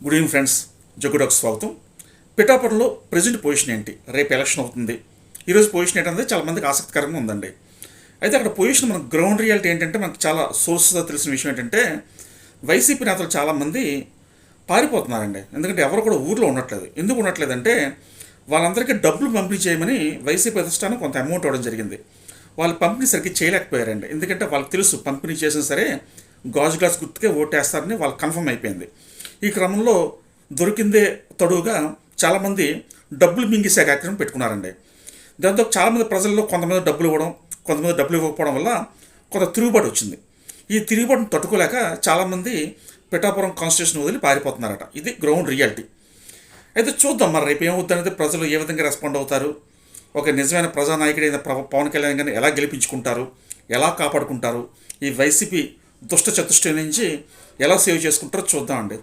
Good evening friends, జగ్గుడాకు స్వాగతం. పిఠాపురంలో present position ఏంటి? రేపు ఎలక్షన్ అవుతుంది. ఈరోజు పొజిషన్ ఏంటంటే చాలా మందికి ఆసక్తికరంగా ఉందండి. అయితే అక్కడ పొజిషన్ మనకు గ్రౌండ్ రియాలిటీ ఏంటంటే మనకు చాలా సోర్స్గా తెలిసిన విషయం ఏంటంటే వైసీపీ నేతలు చాలామంది పారిపోతున్నారండి. ఎందుకంటే ఎవరు కూడా ఊర్లో ఉండట్లేదు. ఎందుకు ఉండట్లేదంటే వాళ్ళందరికీ డబ్బులు పంపిణీ చేయమని వైసీపీ అధిష్టానం కొంత అమౌంట్ ఇవ్వడం జరిగింది. వాళ్ళు పంపిణీ సరిగ్గా చేయలేకపోయారండి. ఎందుకంటే వాళ్ళకి తెలుసు పంపిణీ చేసినా సరే గాజు గ్లాస్ గుర్తుకే ఓటేస్తారని వాళ్ళకి కన్ఫర్మ్ అయిపోయింది. ఈ క్రమంలో దొరికిందే తడువుగా చాలామంది డబ్బులు మింగేసే కార్యక్రమం పెట్టుకున్నారండి. దాంతో చాలామంది ప్రజల్లో కొంతమంది డబ్బులు ఇవ్వడం, కొంతమంది డబ్బులు ఇవ్వకపోవడం వల్ల కొంత తిరుగుబాటు వచ్చింది. ఈ తిరుగుబాటును తట్టుకోలేక చాలామంది పిఠాపురం కాన్స్టిట్యూషన్ వదిలి పారిపోతున్నారట. ఇది గ్రౌండ్ రియాలిటీ. అయితే చూద్దాం మరి రేపు ఏమవుతుంది అనేది, ప్రజలు ఏ విధంగా రెస్పాండ్ అవుతారు, ఒక నిజమైన ప్రజానాయకుడైన పవన్ కళ్యాణ్ గారిని ఎలా గెలిపించుకుంటారు, ఎలా కాపాడుకుంటారు, ఈ వైసీపీ దుష్ట చతుష్టయం నుంచి ఎలా సేవ్ చేసుకుంటారో చూద్దామండి.